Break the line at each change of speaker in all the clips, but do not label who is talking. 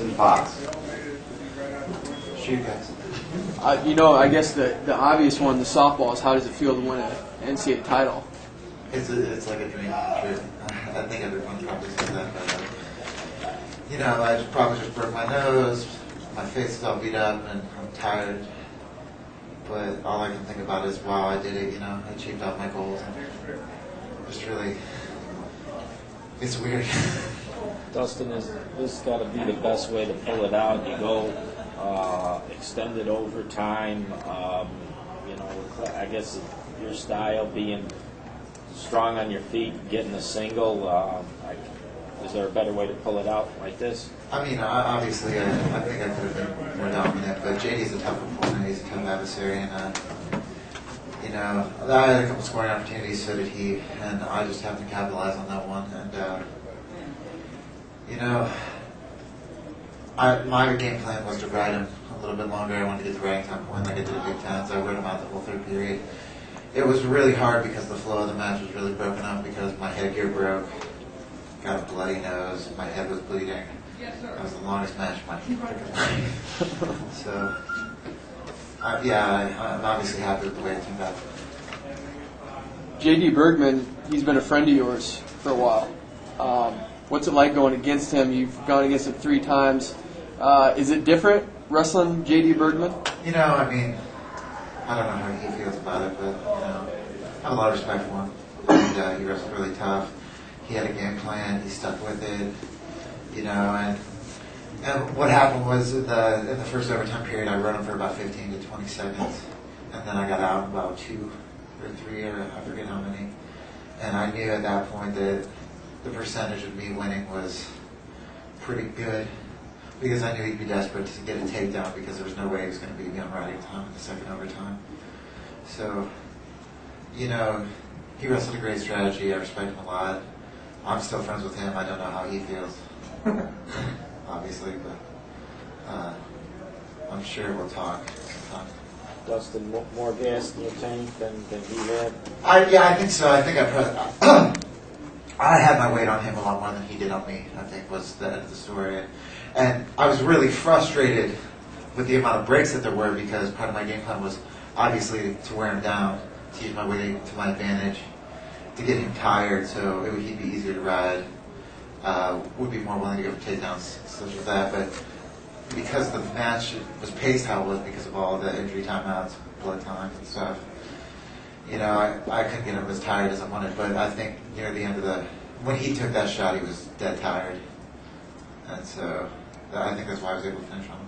F-Fox. Shoot, guys.
I guess the obvious one, the softball, is how does it feel to win an NCAA title?
It's like a dream come true. I think everyone probably says that, but I probably just broke my nose, my face is all beat up, and I'm tired. But all I can think about is, wow, I did it. I achieved all my goals. And just really, it's weird.
Dustin, this got to be the best way to pull it out. You go extended overtime. I guess your style being strong on your feet, getting a single. Is there a better way to pull it out like this?
I mean, obviously, I think I could have been more dominant, but JD's a tough opponent. He's a tough adversary, and I had a couple scoring opportunities, so did he, and I just happened to capitalize on that one. And my game plan was to ride him a little bit longer. I wanted to get the riding time point like I did at Big Ten, so I rode him out the whole third period. It was really hard because the flow of the match was really broken up because my headgear broke, got a bloody nose, my head was bleeding. That was the longest match of my life. So, I'm obviously happy with the way it turned out.
J.D. Bergman, he's been a friend of yours for a while. What's it like going against him? You've gone against him 3 times. Is it different wrestling J.D. Bergman?
I mean, I don't know how he feels about it, but I have a lot of respect for him. And he wrestled really tough. He had a game plan. He stuck with it. And what happened was in the first overtime period, I rode him for about 15 to 20 seconds, and then I got out in about 2 or 3, or I forget how many. And I knew at that point that the percentage of me winning was pretty good, because I knew he'd be desperate to get a takedown because there was no way he was going to beat me on riding time in the second overtime. So, he wrestled a great strategy. I respect him a lot. I'm still friends with him. I don't know how he feels, obviously, but I'm sure we'll talk sometime.
Dustin, more gas in your tank than he had?
I think so. I think I had my weight on him a lot more than he did on me, I think, was the end of the story. And I was really frustrated with the amount of breaks that there were, because part of my game plan was obviously to wear him down, to use my weight to my advantage, to get him tired so he'd be easier to ride, would be more willing to go for takedowns, such as that. But because the match was paced how it was because of all the injury timeouts, blood times and stuff, I couldn't get him as tired as I wanted. But I think near the end of when he took that shot, he was dead tired. And so I think that's why I was able to finish on him.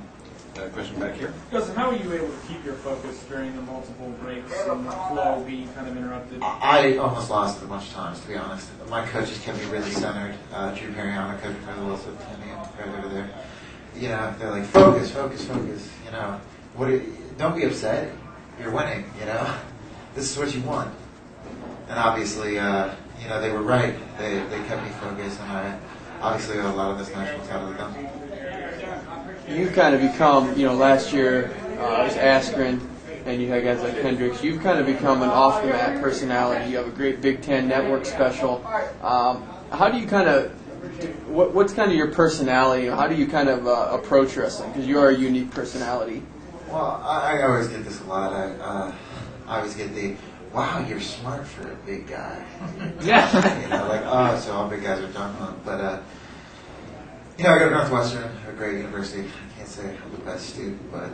Question back here.
Justin, how were you able to keep your focus during the multiple breaks and the flow being kind of interrupted?
I almost lost it a bunch of times, to be honest. My coaches kept me really centered. Drew Periana, coach for the Wilson, right over there. They're like, focus. Don't be upset. You're winning. This is what you want. And obviously, they were right. They kept me focused, and I obviously got a lot of this national title with them.
You've kind of become, last year it was Askren, and you had guys like Hendricks. You've kind of become an off-the-mat personality. You have a great Big Ten Network special. How do you kind of, what's kind of your personality? How do you kind of approach wrestling? Because you are a unique personality.
Well, I always get this a lot. I always get the, wow, you're smart for a big guy.
Yeah.
So all big guys are dumb. But, I go to Northwestern, a great university. I can't say I'm the best student, but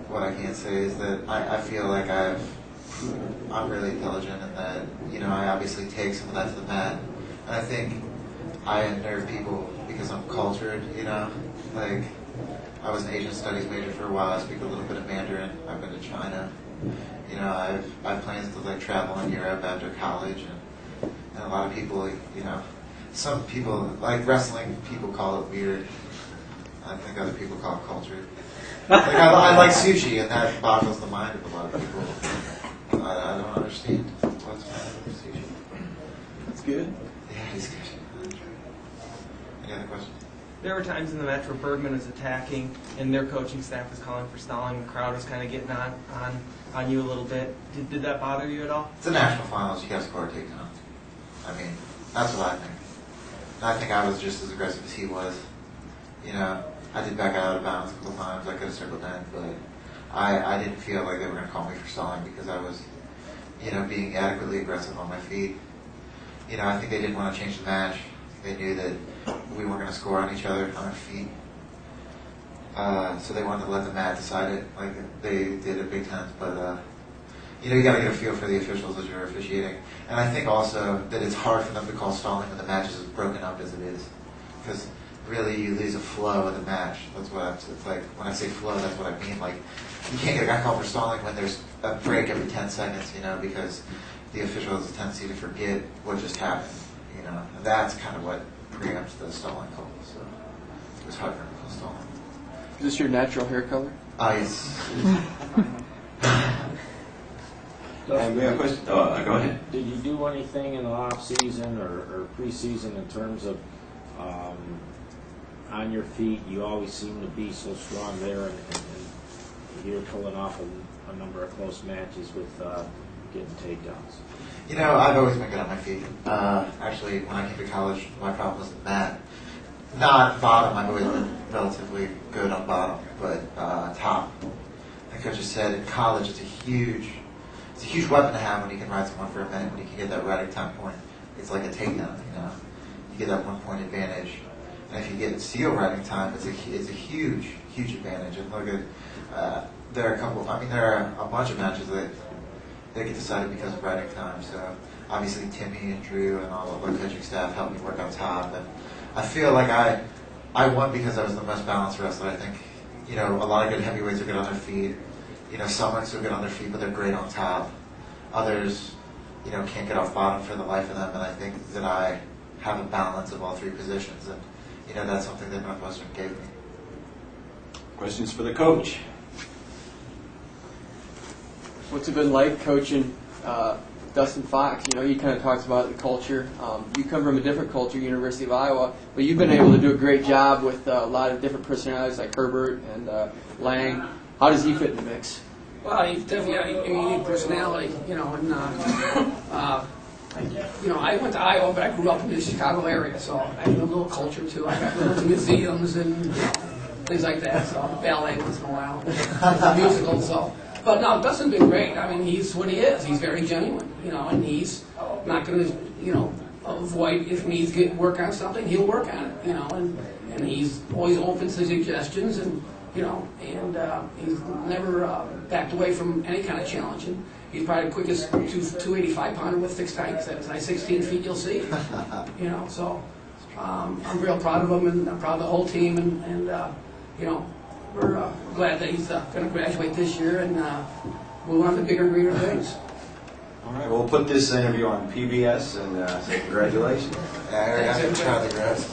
what I can say is that I feel like I'm really intelligent, and that, I obviously take some of that to the mat. And I think I unnerve people because I'm cultured, Like, I was an Asian studies major for a while. I speak a little bit of Mandarin. I've been to China. I have plans to travel in Europe after college, and a lot of people, some people, like wrestling, people call it weird. I think other people call it culture. I like sushi, and that boggles the mind of a lot of people. I don't understand what's the matter with sushi.
That's good.
Yeah, it's good. Any other questions?
There were times in the match where Bergman was attacking and their coaching staff was calling for stalling. The crowd was kind of getting on you a little bit. Did that bother you at all?
It's the national finals. You got to score a takedown. I mean, that's what I think. And I think I was just as aggressive as he was. I did back out of bounds a couple times. I could have circled in, but I didn't feel like they were going to call me for stalling because I was, being adequately aggressive on my feet. I think they didn't want to change the match. They knew that we weren't going to score on each other on our feet. So they wanted to let the mat decide it, like they did at Big Tens. But you got to get a feel for the officials as you're officiating. And I think also that it's hard for them to call stalling when the match is as broken up as it is, because really you lose a flow of the match. That's what it's like. When I say flow, that's what I mean. Like you can't get a guy called for stalling when there's a break every 10 seconds, because the official has a tendency to forget what just happened. And that's kind of what preempts the stalling call. So it was hard for me to call stalling.
Is this your natural hair color?
Yes.
And we have a question. Go ahead.
Did you do anything in the off season or preseason in terms of on your feet? You always seem to be so strong there, and you're pulling off a number of close matches with getting takedowns.
I've always been good on my feet. Actually, when I came to college, my problem was the mat. Not bottom. I've always been relatively good on bottom, but top. The coach just said in college it's a huge weapon to have when you can ride someone for a minute, when you can get that riding time point. It's like a takedown, You get that 1 point advantage. And if you get steal riding time, it's a huge advantage. And look at, there are a bunch of matches that get decided because of riding time. So obviously Timmy and Drew and all of our coaching staff helped me work on top. And I feel like I won because I was the most balanced wrestler. I think, a lot of good heavyweights are good on their feet. Some are good on their feet, but they're great on top. Others, can't get off bottom for the life of them. And I think that I have a balance of all three positions. And, that's something that Northwestern gave me.
Questions for the coach?
What's it been like coaching Dustin Fox? He kind of talks about the culture. You come from a different culture, University of Iowa, but you've been able to do a great job with a lot of different personalities like Herbert and Lang. How does he fit in the mix?
Well, he's definitely got a unique personality, and I went to Iowa, but I grew up in the Chicago area, so I have a little culture too. I went to museums and things like that, so ballet once in a while, musicals, so. But no, Dustin's been great. I mean, he's what he is. He's very genuine, and he's not going to, avoid if he needs to work on something, he'll work on it, and he's always open to suggestions, and he's never backed away from any kind of challenge. And he's probably the quickest 285 pounder with fixed height. At size 16 feet, you'll see. So I'm real proud of him, and I'm proud of the whole team, and we're glad that he's going to graduate this year and move on to bigger and greener things.
All right, we'll put this interview on PBS and say congratulations.
I already got to try the rest.